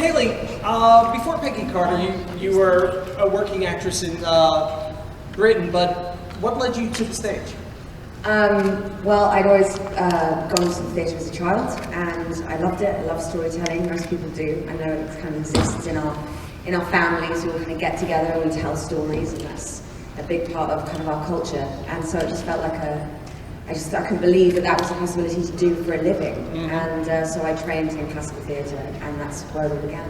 Haley, before Peggy Carter, you were a working actress in Britain, but what led you to the stage? Well, I'd always gone to the theatre as a child, and I loved it. I love storytelling. Most people do. I know it kind of exists in our families. We all kind of get together and we tell stories, and that's a big part of kind of our culture. And so it just felt like I couldn't believe that was a possibility to do for a living. And so I trained in classical theatre, and that's where we began.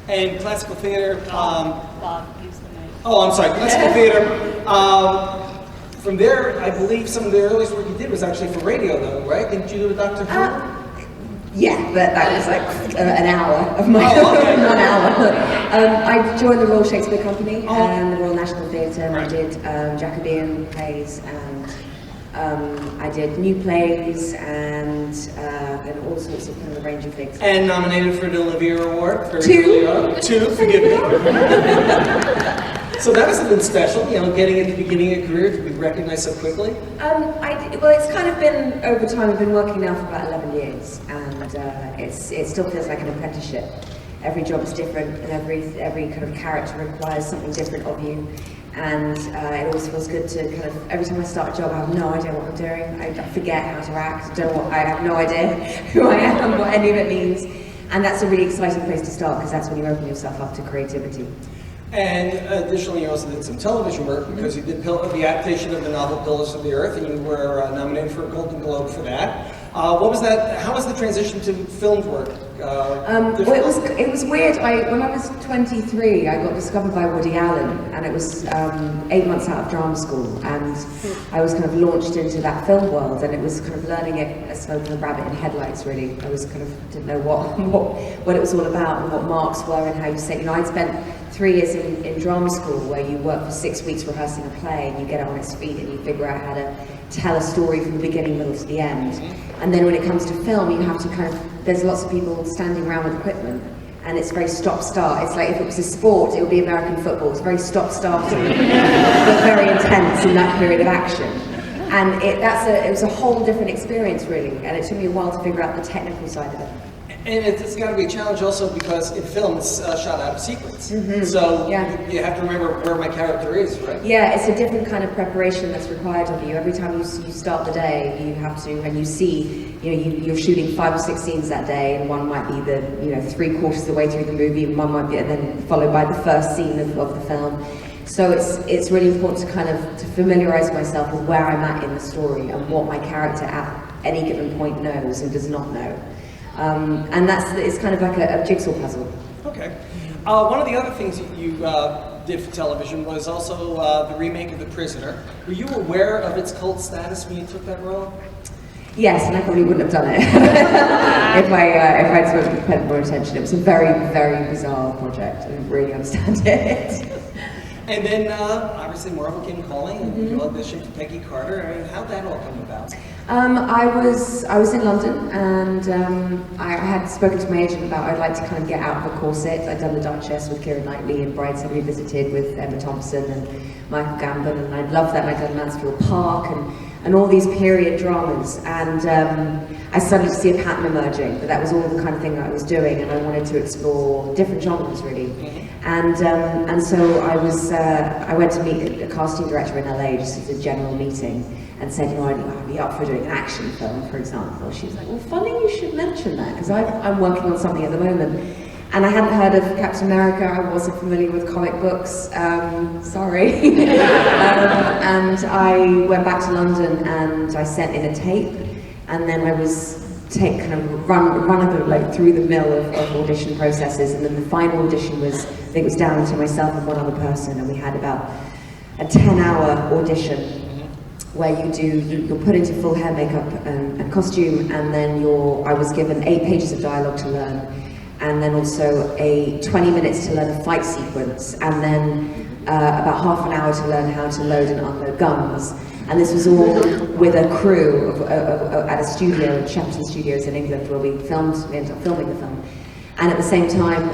And classical theatre. Bob, use the mic. Oh, I'm sorry. Classical theatre. From there, I believe some of the earliest work you did was actually for radio, though, right? Didn't you do a Doctor Who? Yeah, but that was like an hour of my 1 hour. I joined the Royal Shakespeare Company and the Royal National Theatre, and I did Jacobean plays, and I did new plays, and all sorts of kind of a range of things. And nominated for an Olivier Award. Two, forgive me. So that must have been special, you know, getting at the beginning of your career to be recognized so quickly? Well, it's kind of been, over time, I've been working now for about 11 years, and it still feels like an apprenticeship. Every job is different, and every kind of character requires something different of you, and it always feels good to kind of, every time I start a job, I have no idea what I'm doing. I forget how to act, I have no idea who I am, what any of it means, and that's a really exciting place to start, because that's when you open yourself up to creativity. And additionally, you also did some television work, because you did the adaptation of the novel Pillars of the Earth, and you were nominated for a Golden Globe for that. What was that? How was the transition to filmed work? Well, it was weird. When I was 23, I got discovered by Woody Allen, and it was 8 months out of drama school, and I was kind of launched into that film world, and it was kind of learning it as a rabbit in headlights. Really, I was kind of didn't know what it was all about and what marks were and how you say. You know, I'd spent 3 years in drama school where you work for 6 weeks rehearsing a play, and you get it on its feet and you figure out how to tell a story from the beginning, middle to the end. And then when it comes to film, you have to kind of, there's lots of people standing around with equipment, and it's very stop-start. It's like if it was a sport, it would be American football. It's very stop-start, but very intense in that period of action. And it was a whole different experience, really, and it took me a while to figure out the technical side of it. And it's got to be a challenge also, because in film it's shot out of sequence. So you have to remember where my character is, right? Yeah, it's a different kind of preparation that's required of you. Every time you start the day, you have to, and you see, you know, you're shooting 5 or 6 scenes that day, and one might be the, you know, 3/4 of the way through the movie, and one might be, and then followed by the first scene of the film. So it's really important to kind of to familiarize myself with where I'm at in the story and what my character at any given point knows and does not know. And it's kind of like a jigsaw puzzle. Okay. One of the other things you did for television was also the remake of The Prisoner. Were you aware of its cult status when you took that role? Yes, and I probably wouldn't have done it if I'd sort of paid more attention. It was a very, very bizarre project. I didn't really understand it. And then obviously Marvel came calling, and you auditioned for Peggy Carter. I mean, how'd that all come about? I was in London, and I had spoken to my agent about I'd like to kind of get out of a corset. I'd done The Duchess with Keira Knightley and Brideshead Revisited with Emma Thompson and Michael Gambon, and I'd loved that. I'd done Mansfield Park and all these period dramas, and I started to see a pattern emerging, but that was all the kind of thing that I was doing, and I wanted to explore different genres really. And so I went to meet a casting director in LA just as a general meeting, and said, you know, I'd be up for doing an action film, for example. She was like, well, funny you should mention that, because I'm working on something at the moment. And I hadn't heard of Captain America, I wasn't familiar with comic books, sorry. And I went back to London and I sent in a tape, and then I was kind of run through the mill of audition processes, and then the final audition was, I think it was down to myself and one other person, and we had about a 10-hour audition where you're put into full hair, makeup and costume, and then I was given 8 pages of dialogue to learn, and then also 20 minutes to learn a fight sequence, and then about half an hour to learn how to load and unload guns. And this was all with a crew at a studio, Shepperton Studios in England, where we ended up filming the film. And at the same time,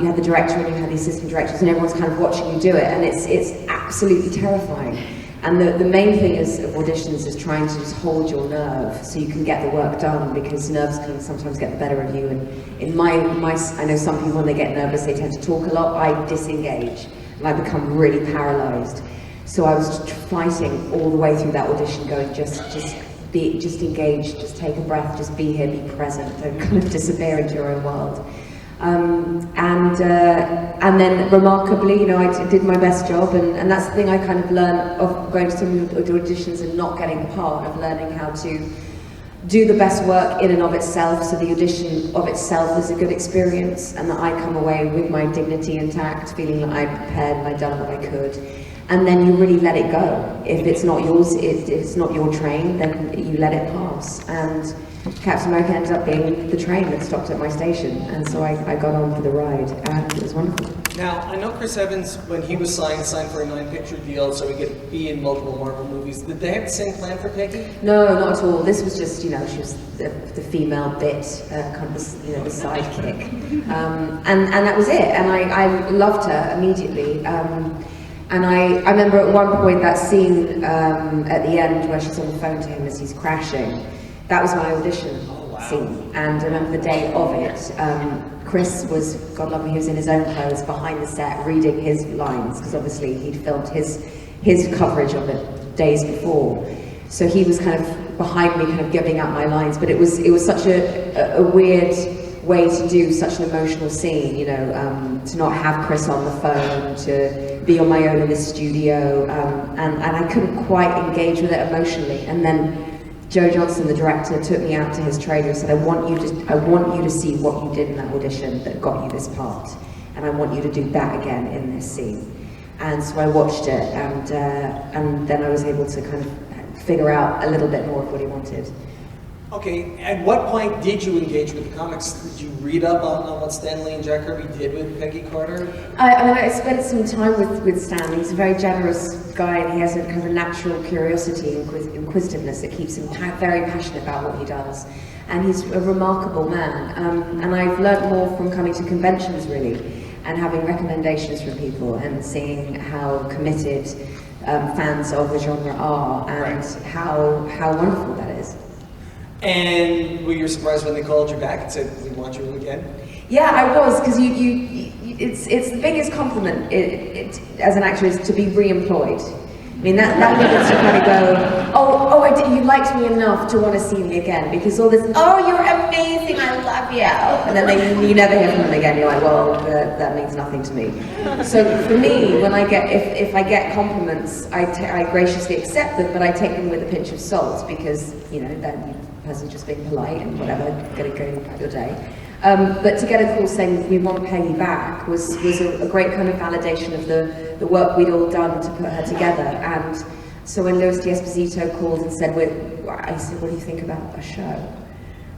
you had the director and you had the assistant directors, and everyone's kind of watching you do it, and it's absolutely terrifying. And the main thing is of auditions is trying to just hold your nerve so you can get the work done, because nerves can sometimes get the better of you. And in my I know some people, when they get nervous, they tend to talk a lot. I disengage and I become really paralyzed. So I was fighting all the way through that audition, going just engage, just take a breath, just be here, be present, don't kind of disappear into your own world. And then remarkably, you know, I did my best job, and that's the thing I kind of learned of going to some auditions and not getting the part, of learning how to do the best work in and of itself, so the audition of itself is a good experience, and that I come away with my dignity intact, feeling that I prepared and I'd done what I could. And then you really let it go. If it's not yours, if it's not your train, then you let it pass. And Captain America ended up being the train that stopped at my station, and so I got on for the ride, and it was wonderful. Now, I know Chris Evans, when he was signed for a 9-picture deal so he could be in multiple Marvel movies. Did they have the same plan for Peggy? No, not at all. This was just, you know, she was the female bit, kind of the, you know, the sidekick. And that was it, and I loved her immediately. And I remember at one point that scene at the end where she's on the phone to him as he's crashing. That was my audition scene, and I remember the day of it. Chris was, God love him, he was in his own clothes behind the set reading his lines, because obviously he'd filmed his coverage of it days before. So he was kind of behind me, kind of giving out my lines, but it was such a weird way to do such an emotional scene, you know, to not have Chris on the phone, to be on my own in the studio, and I couldn't quite engage with it emotionally. And then Joe Johnston, the director, took me out to his trailer and said, I want you to see what you did in that audition that got you this part, and I want you to do that again in this scene. And so I watched it, and then I was able to kind of figure out a little bit more of what he wanted. Okay, at what point did you engage with the comics? Did you read up on what Stan Lee and Jack Kirby did with Peggy Carter? I mean, I spent some time with Stan. He's a very generous guy, and he has a kind of a natural curiosity and inquisitiveness that keeps him very passionate about what he does. And he's a remarkable man. And I've learnt more from coming to conventions, really, and having recommendations from people and seeing how committed fans of the genre are, and how wonderful that is. And were you surprised when they called you back and said, we want you again? Yeah, I was, because it's the biggest compliment as an actor is to be re-employed. I mean, that means to kind of go, you liked me enough to want to see me again, because all this, oh, you're amazing, I love you, and then you never hear from them again. You're like, well, that means nothing to me. So for me, when I get, if I get compliments, I graciously accept them, but I take them with a pinch of salt, because, you know, then the person's just being polite and whatever, go about your day. But to get a call saying we want Peggy back was a great kind of validation of the work we'd all done to put her together. And so when Louis D'Esposito called and said, I said, what do you think about a show?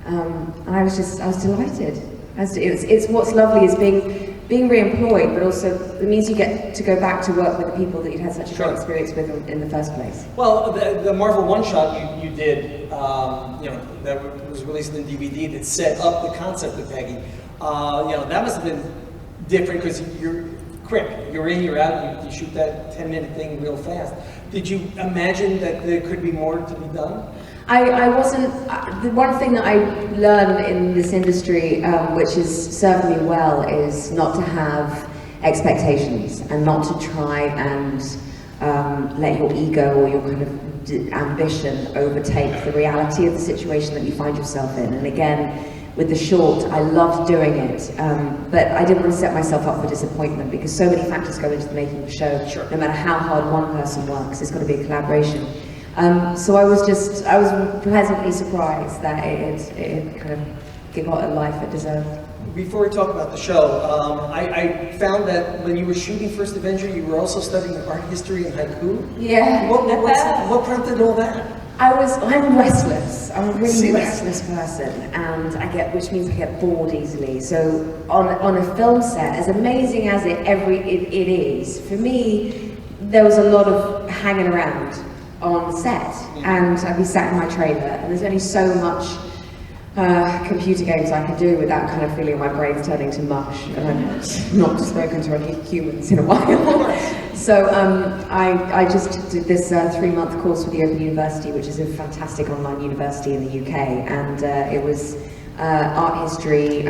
And I was delighted. It's what's lovely is being re-employed, but also it means you get to go back to work with the people that you'd had such a great experience with in the first place. Well, the Marvel one-shot you did, you know, that was released in DVD that set up the concept of Peggy. You know, that must have been different because you're quick. You're in, you're out, you shoot that 10-minute thing real fast. Did you imagine that there could be more to be done? I wasn't, the one thing that I learned in this industry, which has served me well, is not to have expectations and not to try and let your ego or your kind of ambition overtake the reality of the situation that you find yourself in. And again, with the short, I loved doing it, but I didn't want to set myself up for disappointment, because so many factors go into the making of a show. Sure. No matter how hard one person works, it's got to be a collaboration. So I was pleasantly surprised that it kind of got a life it deserved. Before we talk about the show, I found that when you were shooting First Avenger, you were also studying art history and haiku. Yeah. What prompted all that? I'm restless. I'm a really restless person, and which means I get bored easily. So on a film set, as amazing as it is, for me, there was a lot of hanging around on set, and I'd be sat in my trailer, and there's only so much computer games I can do without kind of feeling my brain's turning to mush, and I've not spoken to any humans in a while. So I just did this 3-month course with the Open University, which is a fantastic online university in the UK, and it was art history,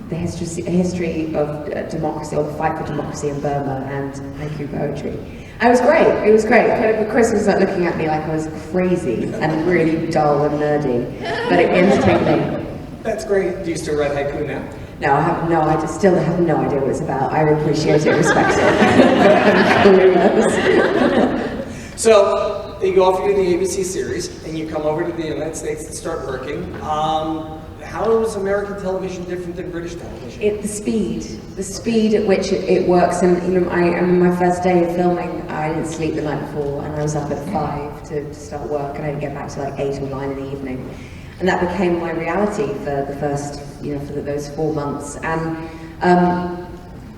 the history of democracy, or the fight for democracy in Burma, and haiku poetry. And it was great. It was great. Kind of, Chris was like looking at me like I was crazy and really dull and nerdy, but it entertained me. That's great. Do you still write haiku now? No, I have no idea. Still have no idea what it's about. I appreciate it, respect it. I'm clueless. So you go off to do the ABC series, and you come over to the United States to start working. How is American television different than British television? The speed at which it works. And you know, I mean, my first day of filming, I didn't sleep the night before, and I was up at 5 to start work, and I didn't get back to like 8 or 9 in the evening. And that became my reality for the first, for those 4 months. And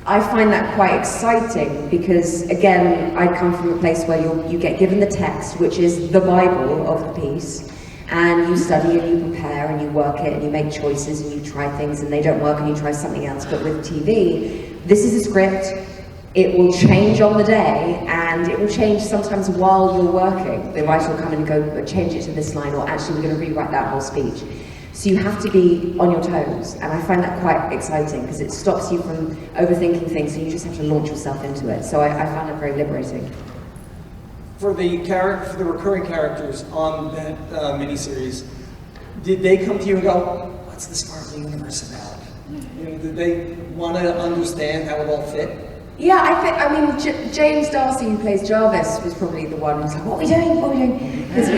I find that quite exciting because, again, I come from a place where you get given the text, which is the Bible of the piece, and you study and you prepare and you work it and you make choices and you try things and they don't work and you try something else. But with TV, this is a script. It will change on the day, and it will change sometimes while you're working. The writer will come in and go, change it to this line, or actually we're going to rewrite that whole speech. So you have to be on your toes, and I find that quite exciting because it stops you from overthinking things, so you just have to launch yourself into it. So I find it very liberating. For the recurring characters on that miniseries, did they come to you and go, "What's the Sparkle Universe about?" Did they want to understand how it all fit? Yeah, I mean, James Darcy, who plays Jarvis, was probably the one who was like, "What are we doing? What are we doing?" Because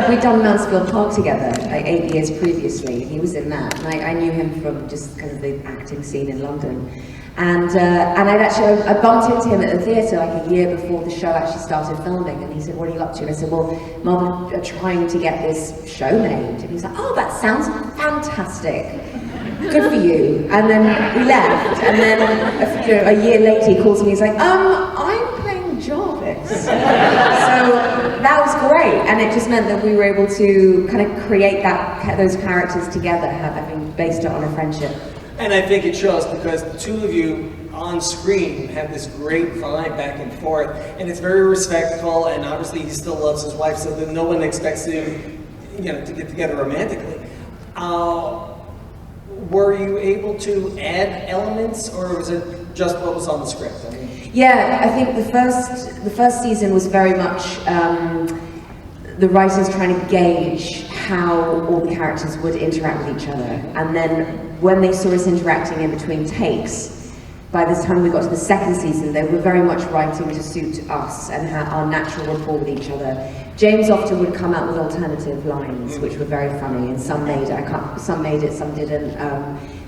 we'd done Mansfield Park together like 8 years previously, and he was in that. And I knew him from just kind of the acting scene in London. And I bumped into him at the theatre like a year before the show actually started filming, and he said, "What are you up to?" And I said, "Well, Mum, I'm trying to get this show made." And he was like, "Oh, that sounds fantastic. Good for you." And then we left, and then a year later he calls me, he's like, "I'm playing Jarvis." So that was great, and it just meant that we were able to kind of create those characters together, having based it on a friendship. And I think it shows because the two of you on screen have this great vibe back and forth, and it's very respectful, and obviously he still loves his wife, so that no one expects him, to get together romantically. Were you able to add elements, or was it just what was on the script? I mean, yeah, I think the first season was very much the writers trying to gauge how all the characters would interact with each other, and then when they saw us interacting in between takes, by the time we got to the second season, they were very much writing to suit us and our natural rapport with each other. James often would come out with alternative lines, which were very funny, and some made it, some didn't.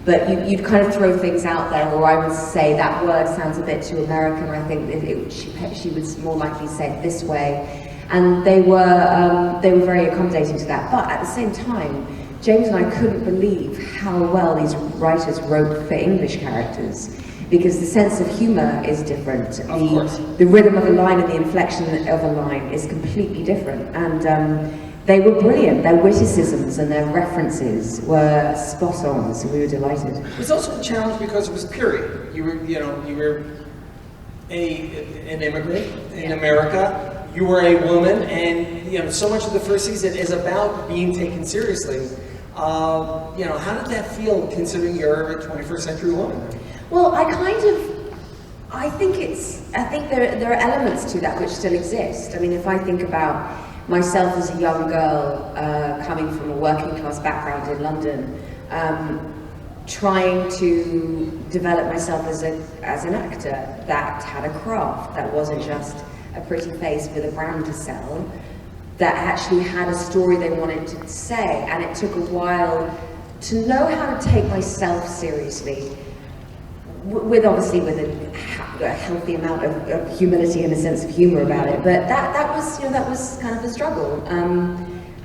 But you'd kind of throw things out there, or I would say that word sounds a bit too American. I think she would more likely say it this way, and they were very accommodating to that. But at the same time, James and I couldn't believe how well these writers wrote for English characters, because the sense of humour is different. The rhythm of a line and the inflection of a line is completely different. And they were brilliant. Their witticisms and their references were spot on, so we were delighted. it was also a challenge because it was period. You were an immigrant in America. You were a woman, and so much of the first season is about being taken seriously. How did that feel, considering you're a 21st century woman? Well, I think there are elements to that which still exist. I mean, if I think about myself as a young girl coming from a working class background in London, trying to develop myself as an actor that had a craft, that wasn't just a pretty face with a brand to sell, that actually had a story they wanted to say, and it took a while to know how to take myself seriously, with a healthy amount of humility and a sense of humour about it. But that was kind of a struggle,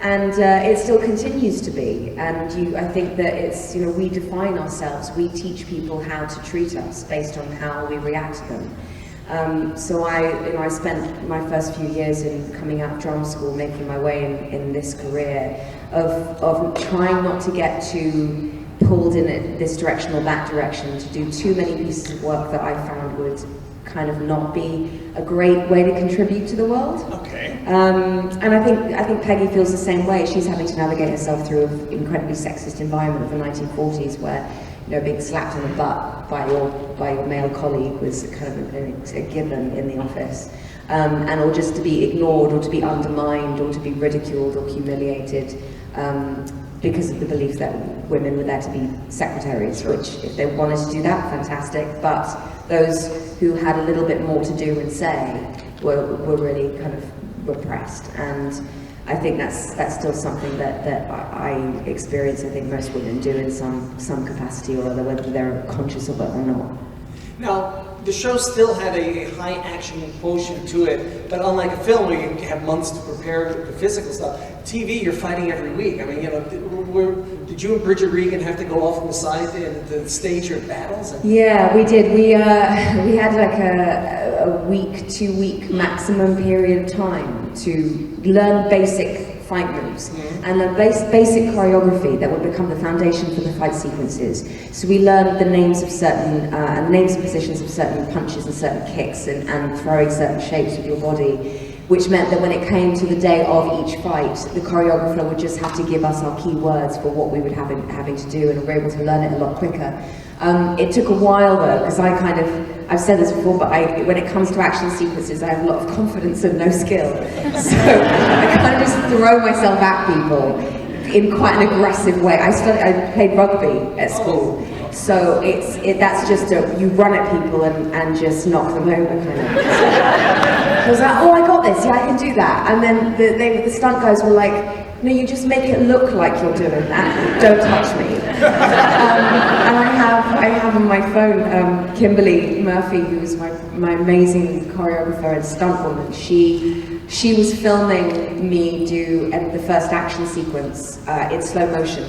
and it still continues to be. And I think that it's we define ourselves, we teach people how to treat us based on how we react to them. So I spent my first few years in coming out of drama school, making my way in this career, of trying not to get too pulled in this direction or that direction, to do too many pieces of work that I found would kind of not be a great way to contribute to the world. Okay. And I think Peggy feels the same way. She's having to navigate herself through an incredibly sexist environment of the 1940s, where being slapped on the butt by your male colleague was kind of a given in the office, or just to be ignored, or to be undermined, or to be ridiculed or humiliated. Because of the belief that women were there to be secretaries, which, if they wanted to do that, fantastic, but those who had a little bit more to do and say were really kind of repressed. And I think that's still something that I experience. I think most women do in some capacity or other, whether they're conscious of it or not. Now, the show still had a high action quotient to it, but unlike a film where you have months to prepare the physical stuff, TV, you're fighting every week. I mean, did you and Bridget Regan have to go off on the side to stage your battles? Yeah, we did. We had like a week, 2 week maximum period of time to learn basic fight moves and the basic choreography that would become the foundation for the fight sequences. So we learned the names of certain names and positions of certain punches and certain kicks and throwing certain shapes with your body, which meant that when it came to the day of each fight, the choreographer would just have to give us our key words for what we would having to do, and we were able to learn it a lot quicker. It took a while though, because I've said this before, but when it comes to action sequences, I have a lot of confidence and no skill. So I kind of just throw myself at people in quite an aggressive way. I played rugby at school, so that's just you run at people and just knock them over, kind of. I was like, oh, I got this, yeah, I can do that. And then the stunt guys were like, no, you just make it look like you're doing that. Don't touch me. And I have on my phone Kimberly Murphy, who's my amazing choreographer and stunt woman. She was filming me do the first action sequence in slow motion,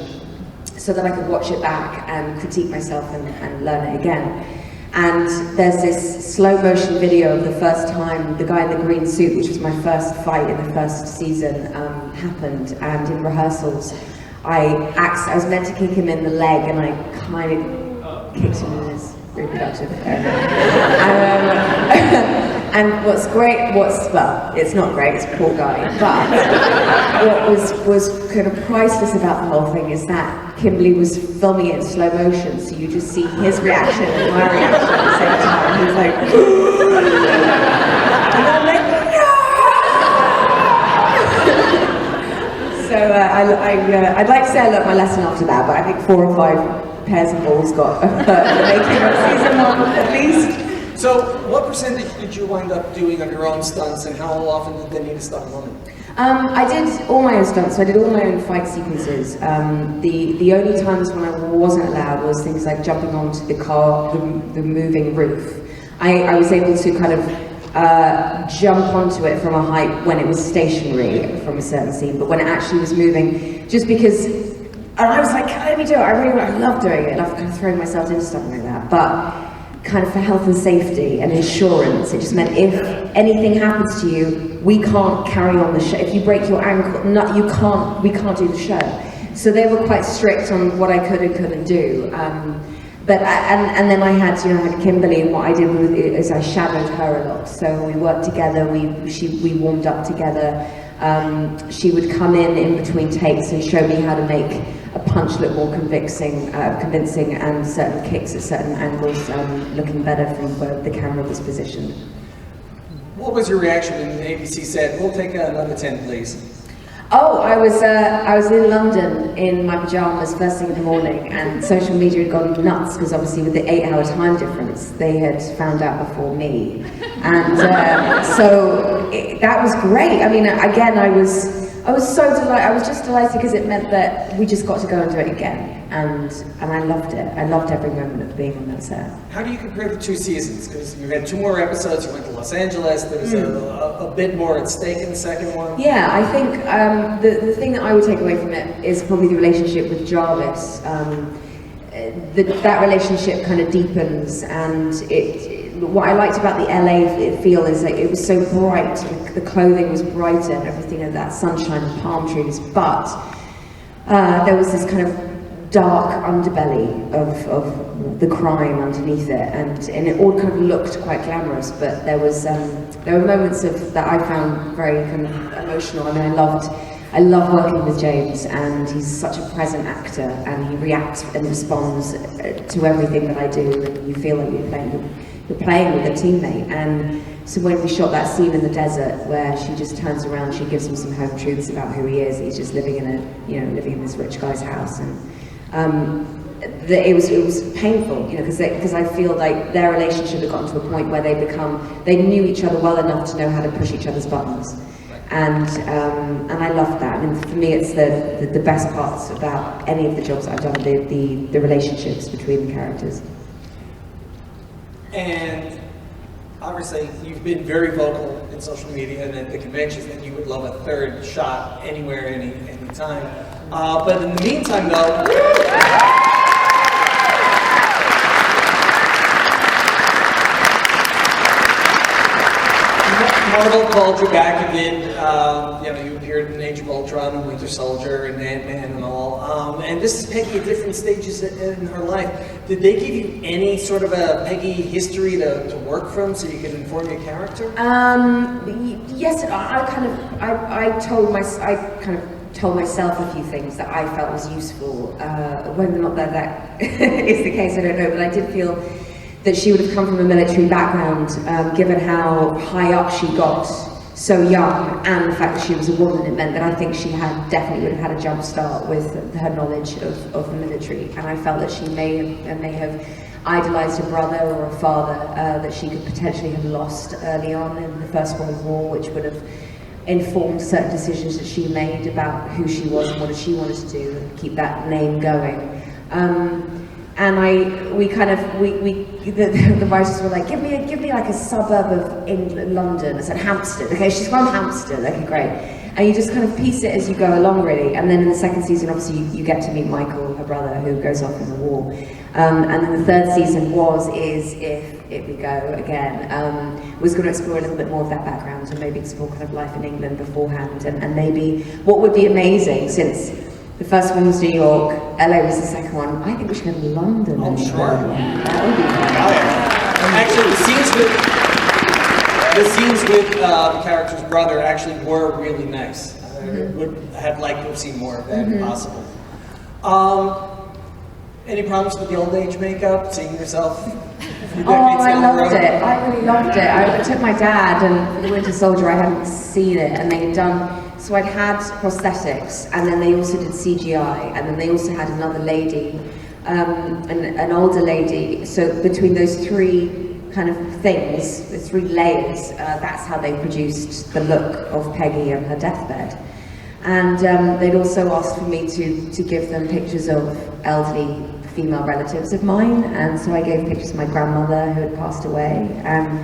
so that I could watch it back and critique myself and learn it again. And there's this slow motion video of the first time the guy in the green suit, which was my first fight in the first season, happened. And in rehearsals, I was meant to kick him in the leg, and I kind of kicked him in his reproductive area. And what's great, well, it's not great, it's a poor guy, but what was kind of priceless about the whole thing is that Kimberly was filming it in slow motion, so you just see his reaction and my reaction at the same time. He's like, and I'm like, so I'd like to say I learned my lesson after that, but I think 4 or 5 pairs of balls got hurt in the making of season 1 at least. So, what percentage did you wind up doing of your own stunts, and how often did they need a stunt woman? I did all my own stunts, so I did all my own fight sequences. The only times when I wasn't allowed was things like jumping onto the car, the moving roof. I was able to kind of jump onto it from a height when it was stationary from a certain scene, but when it actually was moving, just because, and I was like, let me do it, I love doing it, I love kind of throwing myself into something like that, but kind of for health and safety and insurance, it just meant if anything happens to you, we can't carry on the show. If you break your ankle, we can't do the show. So they were quite strict on what I could and couldn't do. But and then I had Kimberly, and what I did is I shadowed her a lot. So we worked together. We warmed up together. She would come in between takes and show me how to make a punch look more convincing, and certain kicks at certain angles looking better from where the camera was positioned. What was your reaction when ABC said, "We'll take another 10, please"? Oh, I was in London in my pajamas first thing in the morning, and social media had gone nuts because obviously with the 8-hour time difference, they had found out before me, and that was great. I mean, again, I was so delighted. I was just delighted because it meant that we just got to go and do it again, and I loved it. I loved every moment of being on that set. How do you compare the 2 seasons? Because you had 2 more episodes. You went to Los Angeles. There was a bit more at stake in the second one. Yeah, I think the thing that I would take away from it is probably the relationship with Jarvis. That relationship kind of deepens, and what I liked about the LA feel is that it was so bright, the clothing was brighter and everything, and that sunshine and palm trees, but there was this kind of dark underbelly of the crime underneath it, and it all kind of looked quite glamorous, but there were moments that I found very kind of emotional. I mean, I love working with James, and he's such a present actor, and he reacts and responds to everything that I do, and you feel like you're playing with a teammate. And so when we shot that scene in the desert where she just turns around, she gives him some home truths about who he is. He's just living in this rich guy's house, and it was painful, because I feel like their relationship had gotten to a point where they knew each other well enough to know how to push each other's buttons. And I loved that. I mean, for me, it's the best parts about any of the jobs I've done, the relationships between the characters. And obviously, you've been very vocal in social media and at the conventions that you would love a third shot anywhere, any time. But in the meantime, though, Marvel called you back. You did, you appeared in Age of Ultron and Winter Soldier and Ant-Man and all. And this is Peggy at different stages in her life. Did they give you any sort of a Peggy history to work from so you could inform your character? Yes, I kind of told myself a few things that I felt was useful. Whether or not that is the case, I don't know, but I did feel that she would have come from a military background, given how high up she got so young, and the fact that she was a woman. It meant that I think she definitely would have had a jump start with her knowledge of the military, and I felt that she may have idolized a brother or a father that she could potentially have lost early on in the First World War, which would have informed certain decisions that she made about who she was and what she wanted to do and keep that name going. And the writers were like, give me like a suburb of London. I said Hampstead. Okay, she's from Hampstead. Okay, great. And you just kind of piece it as you go along, really. And then in the second season, obviously, you get to meet Michael, her brother, who goes off in the war. And then the third season is if we go again, was going to explore a little bit more of that background and maybe explore kind of life in England beforehand, and maybe what would be amazing, since the first one was New York, LA was the second one. I think we should go to London. Oh, sure. That would be fun. Oh, yeah. Actually, the scenes with the character's brother actually were really nice. I would have liked to have seen more of that if possible. Any problems with the old age makeup, seeing yourself? I loved it. I really loved it. I took my dad, and for the Winter Soldier, I hadn't seen it, and they had done. So I'd had prosthetics, and then they also did CGI, and then they also had another lady, an older lady. So between those three kind of things, the three layers, that's how they produced the look of Peggy on her deathbed. And they'd also asked for me to give them pictures of elderly female relatives of mine, and so I gave pictures of my grandmother who had passed away. And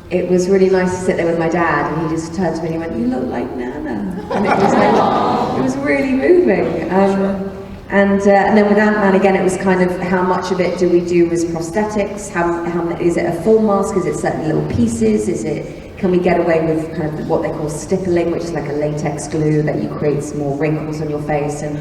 it was really nice to sit there with my dad, and he just turned to me and he went, "You look like Nana," and it was like, it was really moving. And then with Ant-Man again, it was kind of how much of it do we do as prosthetics? How is it a full mask? Is it certain little pieces? Can we get away with kind of what they call stippling, which is like a latex glue that you create more wrinkles on your face, and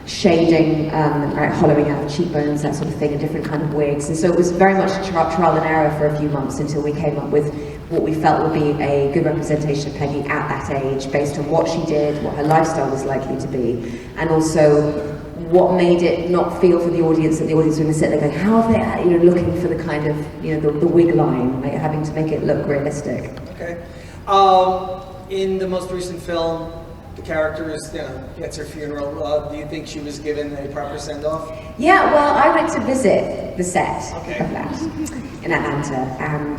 shading, hollowing out the cheekbones, that sort of thing, and different kind of wigs. And so it was very much a trial and error for a few months until we came up with what we felt would be a good representation of Peggy at that age, based on what she did, what her lifestyle was likely to be, and also what made it not feel for the audience that the audience were going to sit there going, how are they, looking for the kind of, the wig line, like having to make it look realistic. Okay. In the most recent film, the character gets her funeral. Do you think she was given a proper send-off? Yeah, well, I went to visit the set of that in Atlanta, and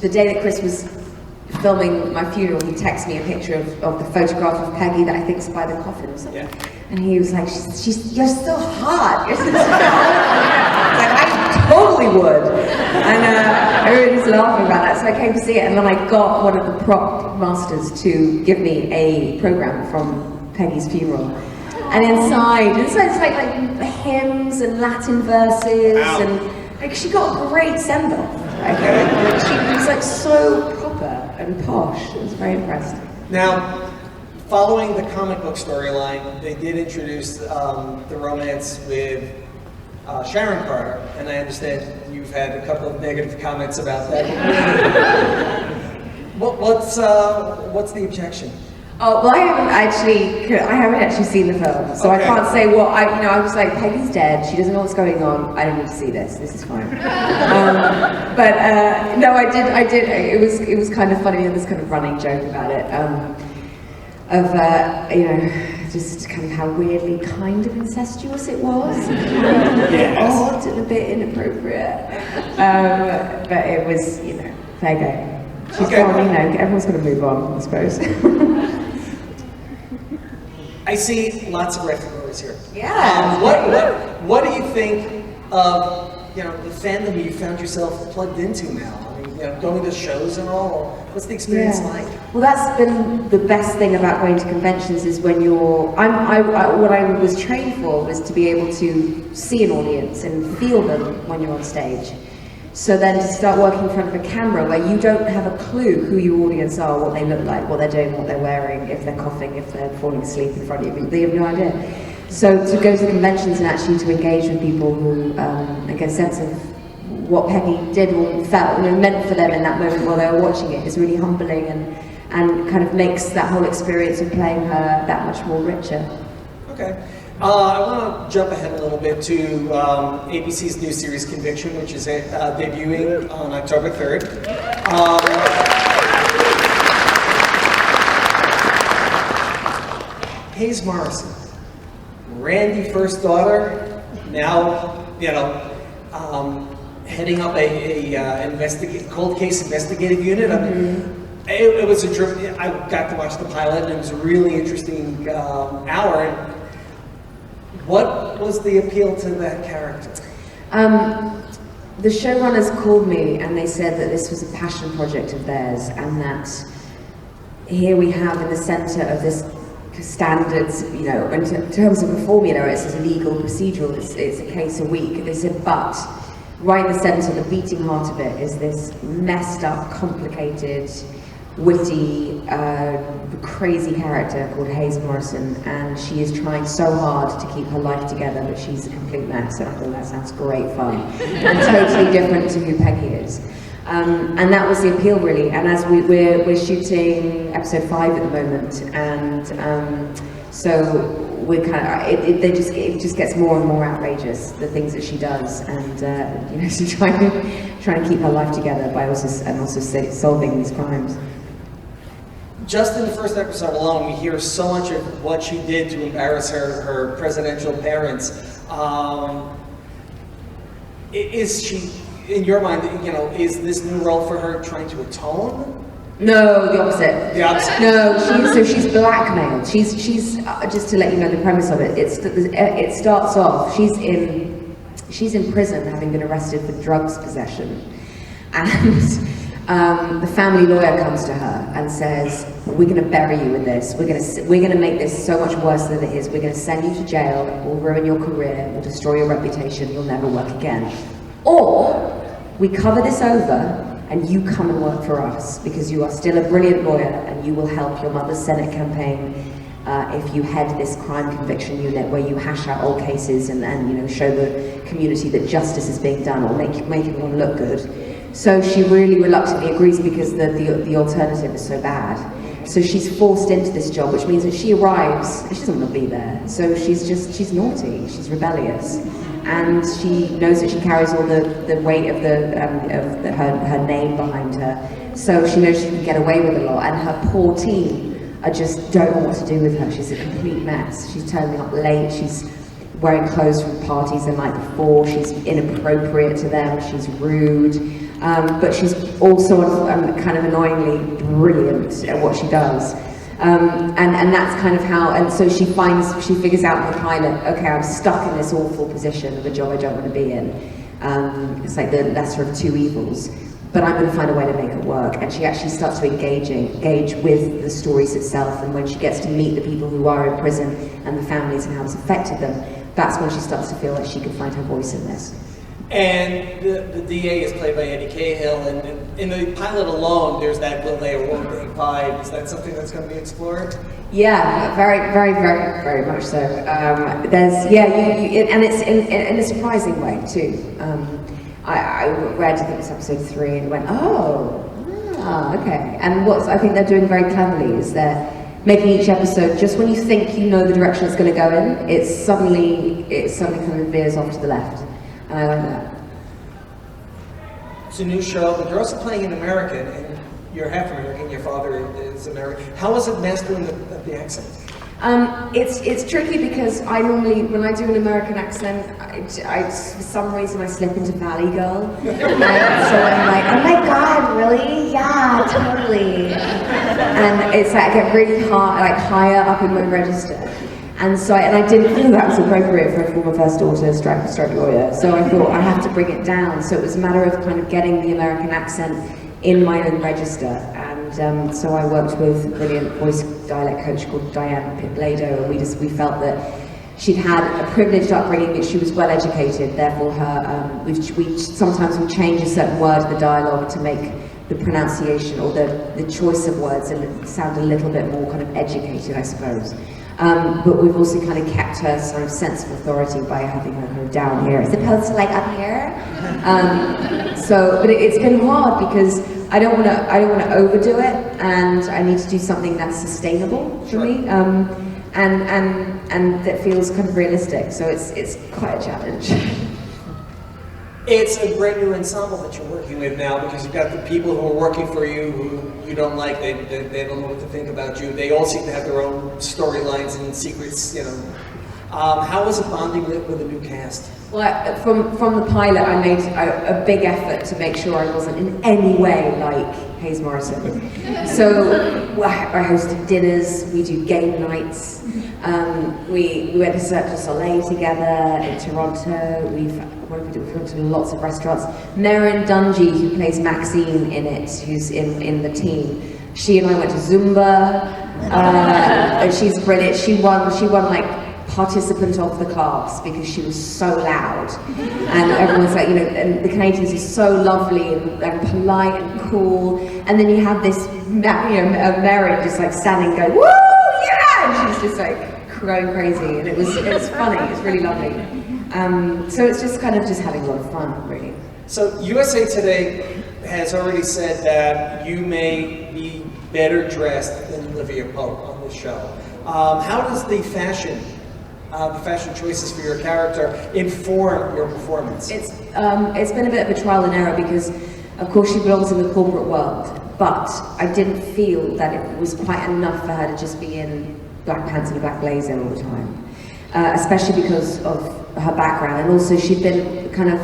the day that Chris was filming my funeral, he texted me a picture of the photograph of Peggy that I think is by the coffin or something. Yeah. And he was like, you're still hot. You're still hot. Like, I totally would. And I really was laughing about that. So I came to see it, and then I got one of the prop masters to give me a program from Peggy's funeral. And inside it's like hymns and Latin verses. Wow. And like, she got a great send-off. She was like so proper and posh. I was very impressed. Now, following the comic book storyline, they did introduce the romance with Sharon Carter, and I understand you've had a couple of negative comments about that. What's the objection? Oh, well, I haven't actually seen the film, so Okay. I can't say what I was like, Peggy's dead, she doesn't know what's going on, I don't need to see this is fine. No, I did, it was kind of funny, and this kind of running joke about it, just kind of how weirdly kind of incestuous it was. Yes. Odd and a bit inappropriate. But it was, fair game. She's Okay. gone, everyone's going to move on, I suppose. I see lots of red flags here. Yeah. What do you think of the fandom you found yourself plugged into now? I mean, going to shows and all. What's the experience like? Well, that's been the best thing about going to conventions is when you're. What I was trained for was to be able to see an audience and feel them when you're on stage. So then to start working in front of a camera where you don't have a clue who your audience are, what they look like, what they're doing, what they're wearing, if they're coughing, if they're falling asleep in front of you, they have no idea. So to go to conventions and actually to engage with people who get a sense of what Peggy did or felt, meant for them in that moment while they were watching it is really humbling and kind of makes that whole experience of playing her that much more richer. Okay. I want to jump ahead a little bit to ABC's new series Conviction, which is debuting on October 3rd. Hayes Morrison, Randy first daughter, now heading up a cold case investigative unit. I mean, it was I got to watch the pilot, and it was a really interesting hour. What was the appeal to that character? The showrunners called me and they said that this was a passion project of theirs, and that here we have in the centre of this standards, in terms of a formula, it's a legal procedural, it's a case a week. They said, but right in the centre, the beating heart of it is this messed up, complicated, witty, crazy character called Hayes Morrison, and she is trying so hard to keep her life together, but she's a complete mess, and I thought that sounds great fun, and totally different to who Peggy is. And that was the appeal, really, and as we're shooting episode 5 at the moment, and so we're kind of, it just gets more and more outrageous, the things that she does, and she's trying to keep her life together by also solving these crimes. Just in the first episode alone, we hear so much of what she did to embarrass her presidential parents. Is she, in your mind, is this new role for her trying to atone? No, the opposite. The opposite. No, she's blackmailed. She's just to let you know the premise of it. It starts off. She's in prison, having been arrested for drugs possession, and the family lawyer comes to her and says, "We're going to bury you with this. We're going to make this so much worse than it is. We're going to send you to jail. We'll ruin your career. We'll destroy your reputation. You'll never work again. Or we cover this over, and you come and work for us because you are still a brilliant lawyer, and you will help your mother's Senate campaign if you head this crime conviction unit where you hash out old cases and show the community that justice is being done, or make everyone look good." So she really reluctantly agrees because the alternative is so bad. So she's forced into this job, which means that she arrives and she doesn't want to be there. So she's naughty, she's rebellious, and she knows that she carries all the weight of her name behind her. So she knows she can get away with a lot, and her poor team just don't know what to do with her. She's a complete mess. She's turning up late. She's wearing clothes from parties the night before. She's inappropriate to them. She's rude. But she's also kind of annoyingly brilliant at what she does. And that's kind of how, and so she figures out in the pilot, okay, I'm stuck in this awful position of a job I don't want to be in. It's like the lesser of two evils, but I'm going to find a way to make it work. And she actually starts to engage with the stories itself, and when she gets to meet the people who are in prison and the families and how it's affected them, that's when she starts to feel like she can find her voice in this. And the DA is played by Eddie Cahill, and in the pilot alone, there's that will they or won't they vibe. Is that something that's going to be explored? Yeah, very much so. There's and it's in a surprising way too. I read this episode 3 and went, okay. And what I think they're doing very cleverly is they're making each episode, just when you think you know the direction it's going to go in, it suddenly kind of veers off to the left. And I like that. It's a new show, but you're also playing an American, and you're half American, your father is American. How is it mastering the accent? It's tricky because I normally, when I do an American accent, I for some reason I slip into Valley Girl. And so I'm like, oh my god, really? Yeah, totally. And it's like I get really higher up in my register. And so I didn't feel that was appropriate for a former first daughter stroke lawyer. So I thought I have to bring it down. So it was a matter of kind of getting the American accent in my own register. And so I worked with a brilliant voice dialect coach called Diane Pitt-Blado, and we felt that she'd had a privileged upbringing, but she was well educated. Therefore, sometimes we change a certain word in the dialogue to make the pronunciation or the choice of words and sound a little bit more kind of educated, I suppose. But we've also kind of kept her sort of sense of authority by having her kind of down here, as opposed to like up here. But it's been hard because I don't want to overdo it, and I need to do something that's sustainable for me, and that feels kind of realistic. So it's quite a challenge. It's a brand new ensemble that you're working with now, because you've got the people who are working for you who you don't like, they don't know what to think about you. They all seem to have their own storylines and secrets, you know. How was it bonding with a new cast? Well, from the pilot, I made a big effort to make sure I wasn't in any way like Hayes Morrison. So I hosted dinners, we do game nights, we went to Cirque du Soleil together in Toronto. We've gone to lots of restaurants. Merrin Dungy, who plays Maxine in it, who's in the team, she and I went to Zumba, and she's brilliant. She won like participant of the class because she was so loud, and everyone's like, you know, and the Canadians are so lovely and polite and cool, and then you have this, Merrin just like standing going, woo, yeah, and she's just like going crazy, and it was funny. It's really lovely. So it's just kind of just having a lot of fun, really. So USA Today has already said that you may be better dressed than Olivia Pope on this show. How does the fashion choices for your character inform your performance? It's been a bit of a trial and error because, of course, she belongs in the corporate world, but I didn't feel that it was quite enough for her to just be in black pants and a black blazer all the time, especially because of her background, and also she'd been kind of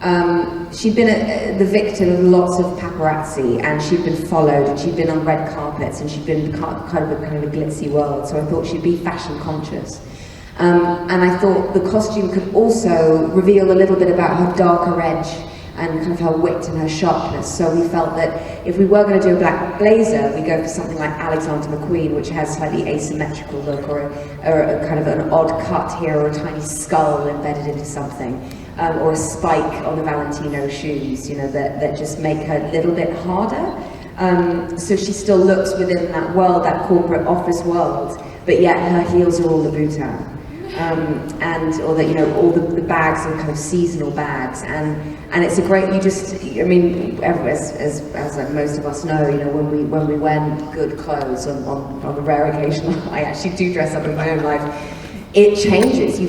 the victim of lots of paparazzi, and she'd been followed, and she'd been on red carpets, and she'd been kind of a glitzy world. So I thought she'd be fashion conscious. And I thought the costume could also reveal a little bit about her darker edge and kind of her wit and her sharpness. So we felt that if we were going to do a black blazer, we go for something like Alexander McQueen, which has slightly asymmetrical look, or a kind of an odd cut here, or a tiny skull embedded into something, or a spike on the Valentino shoes, you know, that just make her a little bit harder. So she still looks within that world, that corporate office world, but yet her heels are all Louboutin. Or that, you know, all the bags are kind of seasonal bags, and it's a great, as most of us know, you know, when we wear good clothes on a rare occasion, I actually do dress up in my own life, it changes. You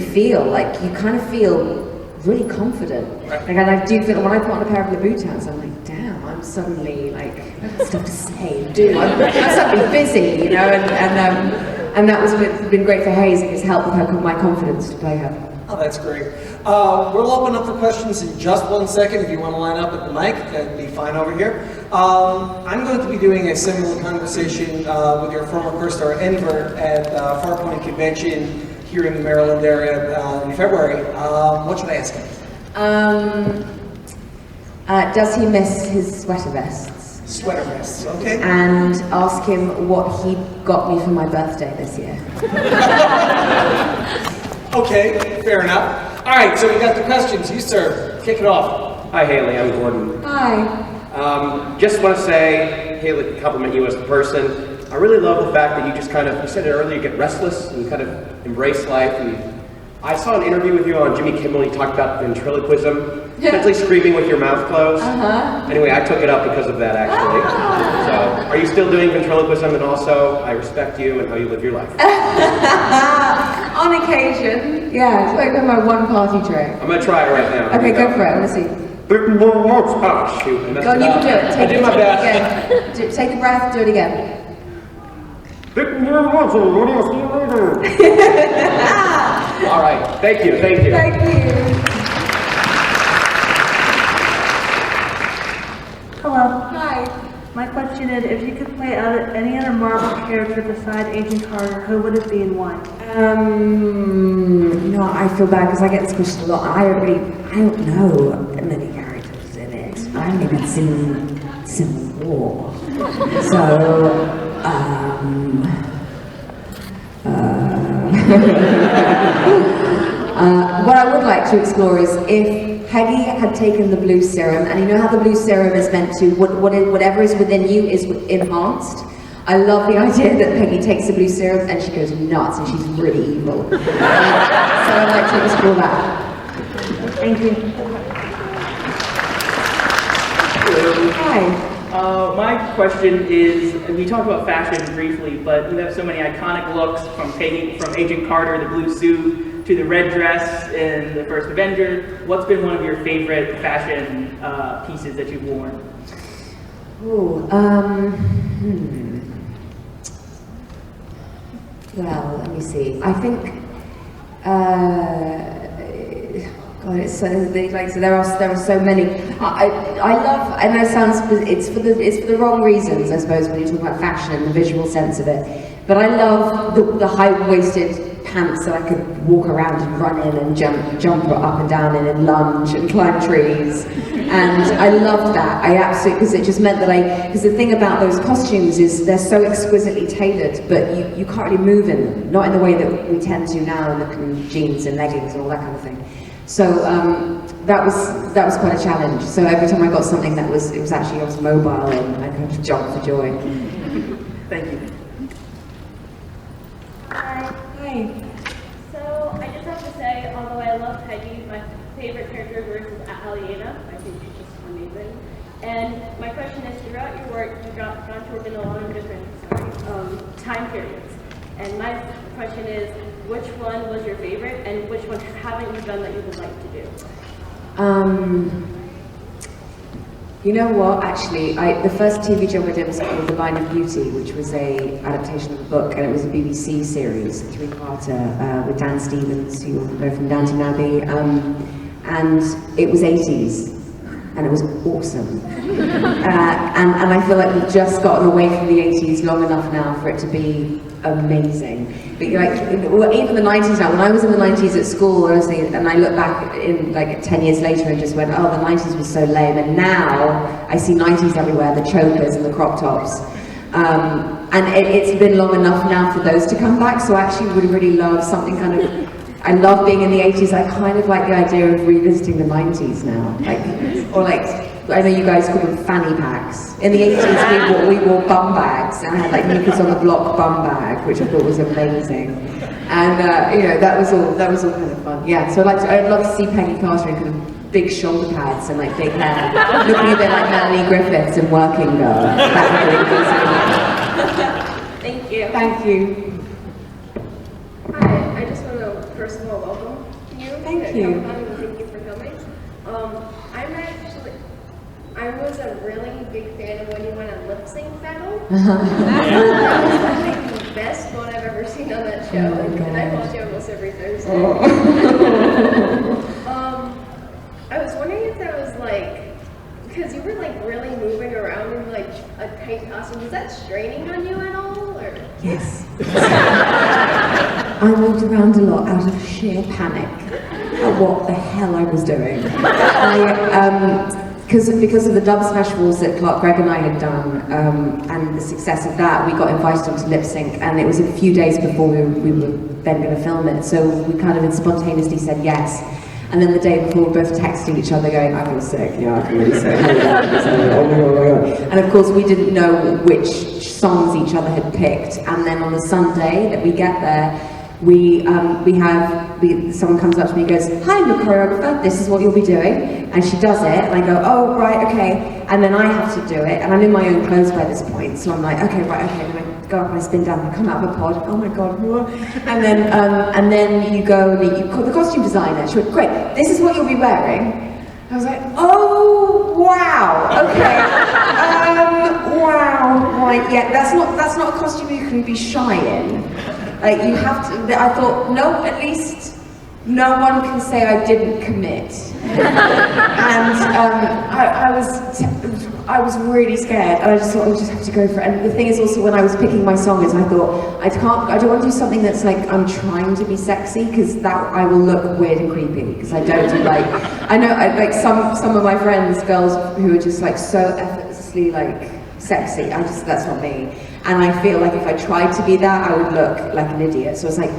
kind of feel really confident. Like, and I do feel when I put on a pair of Louboutins, I'm like, damn, I'm suddenly like, I've got stuff to say, dude, I'm suddenly busy, you know, and that was been great for Hayes, and it's helped with my confidence to play her. Oh, that's great. We'll open up for questions in just 1 second. If you want to line up at the mic, that'd be fine over here. I'm going to be doing a similar conversation with your former co-star Enver at Farpoint Convention here in the Maryland area in February. What should I ask him? Does he miss his sweater vests? Sweater vests, okay. And ask him what he got me for my birthday this year. Okay, fair enough. All right, so we got the questions. You, sir, kick it off. Hi, Haley. I'm Gordon. Hi. Just want to say, Haley, compliment you as a person. I really love the fact that you just kind of, you said it earlier, you get restless and you kind of embrace life. And I saw an interview with you on Jimmy Kimmel. You talked about ventriloquism, essentially screaming with your mouth closed. Anyway, I took it up because of that, actually. So, are you still doing ventriloquism? And also, I respect you and how you live your life. On occasion. Yeah, it's like my one party trick. I'm going to try it right now. Okay, go for it. I want to see. Oh, shoot. I messed Go on, it you up. can do it. I did my best. Take a breath, do it again. All right. Thank you. Thank you. Thank you. Hello. Hi. My question is, if you could play any other Marvel character beside Agent Carter, who would it be and why? No, I feel bad because I get this question a lot. I don't know many characters in it. I haven't even seen Civil War. So, what I would like to explore is if Peggy had taken the blue serum, and you know how the blue serum is meant to, whatever is within you is enhanced. I love the idea that Peggy takes the blue serum and she goes nuts and she's really evil. So I'd like to explore that. Thank you. Hi. My question is, we talked about fashion briefly, but you have so many iconic looks from Agent Carter, the blue suit, to the red dress in the first Avenger. What's been one of your favorite fashion pieces that you've worn? Ooh, Well, let me see. I think, God, it's so like so there are so many. I love. I know it sounds it's for the wrong reasons, I suppose, when you talk about fashion and the visual sense of it. But I love the high-waisted pants that I could walk around and run in and jump up and down in and lunge and climb trees. And I loved that. I absolutely, because it just meant that because the thing about those costumes is they're so exquisitely tailored, but you can't really move in them. Not in the way that we tend to now in jeans and leggings and all that kind of thing. So that was quite a challenge. So every time I got something I was mobile and I kind of jumped for joy. Thank you. Hi. Hi. So I just have to say, although I love Peggy, my favorite character of yours is Aliena. I think she's just amazing. And my question is, throughout your work, you've gone to work in a lot of different time periods. And my question is, which one was your favorite, and which one haven't you done that you would like to do? You know what? Actually, the first TV job I did was called The Line of Beauty, which was a adaptation of a book, and it was a BBC series, a three-parter with Dan Stevens, who you know from Downton Abbey, and it was 80s. And it was awesome. And I feel like we've just gotten away from the 80s long enough now for it to be amazing. But even the 90s now, when I was in the 90s at school, honestly, and I look back in like 10 years later and just went, oh, the 90s was so lame. And now I see 90s everywhere, the chokers and the crop tops. And it's been long enough now for those to come back, so I actually would really love something kind of, I love being in the 80s. I kind of like the idea of revisiting the 90s now. I know you guys call them fanny packs. In the 80s we wore bum bags, and I had like Knickers on the Block bum bag, which I thought was amazing. And that was all kind of fun. Yeah, so I'd love to see Peggy Carter in kind of big shoulder pads and like big hair, looking a bit like Melanie Griffiths in Working Girl. That would be amazing. Thank you. Thank you. Hi, I just want to first of all welcome you. Thank to you. Comic-Con, and thank you for coming. I was a really big fan of when you went on lip sync battle. That was probably the best one I've ever seen on that show, and I watch it almost every Thursday. I was wondering if that was like, because you were like really moving around in like a tight costume. Was that straining on you at all, or? Yes. I moved around a lot out of sheer panic at what the hell I was doing. Because of the Dub Smash Walls that Clark Gregg and I had done, and the success of that, we got invited onto lip sync, and it was a few days before we were then going to film it. So we kind of spontaneously said yes. And then the day before, we're both texting each other going, I feel sick, yeah, I feel really sick. Oh my God. And of course, we didn't know which songs each other had picked. And then on the Sunday that we get there, someone comes up to me and goes, hi, I'm your choreographer, this is what you'll be doing. And she does it, and I go, oh, right, okay. And then I have to do it, and I'm in my own clothes by this point. So I'm like, okay, right, okay. And then I go up and I spin down and I come out of a pod, oh my God, what? And then you go and you call the costume designer. She went, great, this is what you'll be wearing. I was like, oh, wow, okay. Wow, right, yeah, that's not a costume you can be shy in. Like, you have to, I thought, no, at least no one can say I didn't commit. And I was really scared, and I just thought, I just have to go for it. And the thing is also, when I was picking my song, is I thought, I don't want to do something that's like, I'm trying to be sexy, because that, I will look weird and creepy, because I don't do like, I know, like some of my friends, girls who are just like so effortlessly like sexy, that's not me. And I feel like if I tried to be that, I would look like an idiot. So it's like,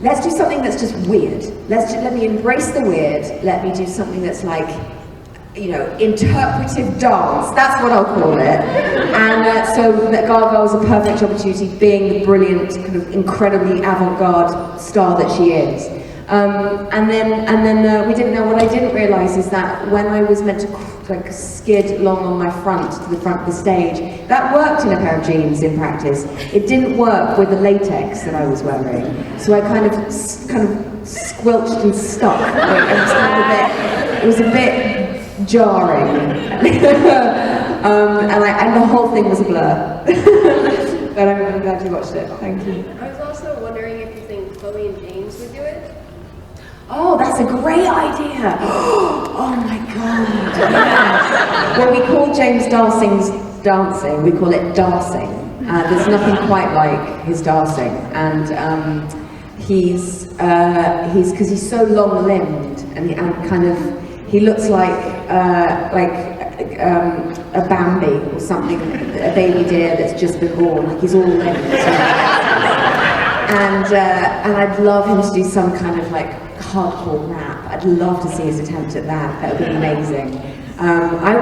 let's do something that's just weird. Let me embrace the weird. Let me do something that's like, you know, interpretive dance. That's what I'll call it. And so that Gaga was a perfect opportunity, being the brilliant, kind of incredibly avant-garde star that she is. And then we didn't know. What I didn't realise is that when I was meant to like skid along on my front to the front of the stage, that worked in a pair of jeans in practice. It didn't work with the latex that I was wearing. So I kind of squelched and stuck. Like, it was a bit jarring. And the whole thing was a blur. But I'm glad you watched it. Thank you. I was also wondering if you think Chloe and James would do it? Oh, that's a great idea! Oh my God! Yeah. Well, we call James Darsing's dancing. We call it darsing. There's nothing quite like his darsing, and he's because he's so long-limbed, and he looks like a Bambi or something, a baby deer that's just been born. Like he's all limbed. And I'd love him to do some kind of like hardcore rap. I'd love to see his attempt at that. That would be amazing. I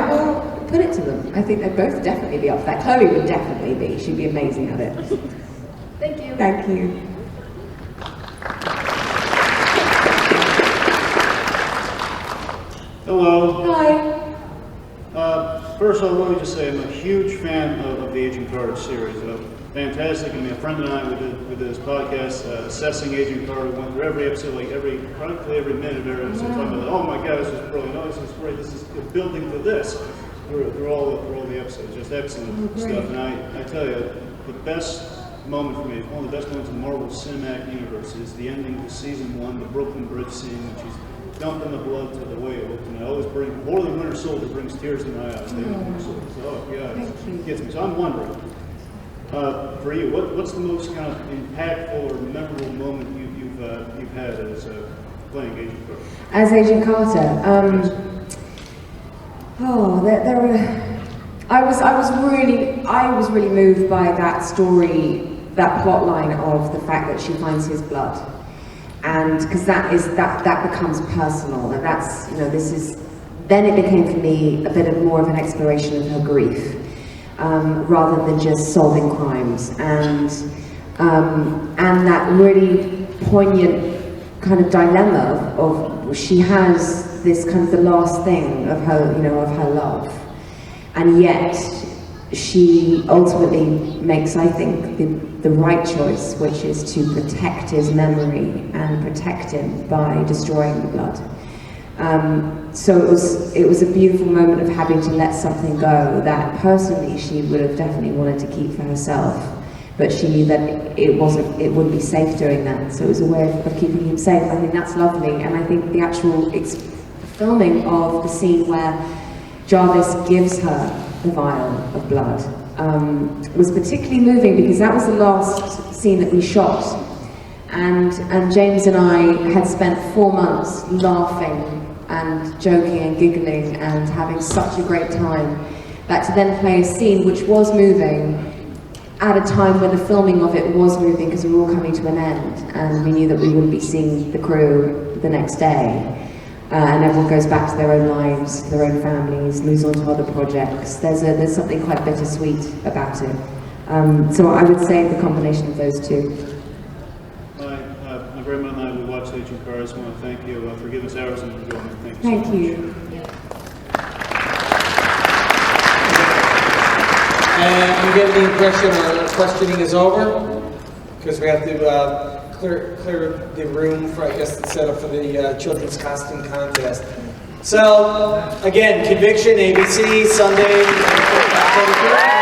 will put it to them. I think they'd both definitely be up for that. Chloe would definitely be. She'd be amazing at it. Thank you. Thank you. Hello. Hi. First of all, let me just say I'm a huge fan of the Agent Carter series. Fantastic. I mean, a friend and I, we did this podcast assessing Agent Carter. We went through every episode, practically every minute of every episode, talking about, oh my God, this is brilliant. Oh, this is great. This is building to this through all the episodes. Just excellent stuff. And I tell you, the best moment for me, one of the best moments in Marvel Cinematic Universe is the ending to season 1, the Brooklyn Bridge scene, when she's dumping the blood to the whale. And I always bring, more than Winter Soldier brings tears to my eyes. Winter Soldier. So, yeah, it gets me. So I'm wondering, for you, what's the most kind of impactful or memorable moment you've had as playing Agent Carter? As Agent Carter, I was really moved by that story, that plot line of the fact that she finds his blood, and because that becomes personal, and that's, you know, then it became for me a bit more of an exploration of her grief. Rather than just solving crimes, and that really poignant kind of dilemma of she has this kind of the last thing of her, you know, of her love, and yet she ultimately makes, I think, the right choice, which is to protect his memory and protect him by destroying the blood. So it was a beautiful moment of having to let something go that personally she would have definitely wanted to keep for herself, but she knew that it wouldn't be safe doing that. So it was a way of keeping him safe. I think that's lovely, and I think the actual filming of the scene where Jarvis gives her the vial of blood was particularly moving, because that was the last scene that we shot, and James and I had spent 4 months laughing and joking and giggling and having such a great time, that to then play a scene which was moving at a time when the filming of it was moving because we were all coming to an end, and we knew that we wouldn't be seeing the crew the next day. And everyone goes back to their own lives, their own families, moves on to other projects. There's something quite bittersweet about it. So I would say the combination of those two. My grandma and I, we watched Agent Carter. I just want to thank you for giving us hours of enjoyment. Thank you so Thank much. you. And you get the impression our questioning is over? Because we have to clear the room for, I guess, the setup for the children's costume contest. So, again, Conviction, ABC, Sunday, October 3rd.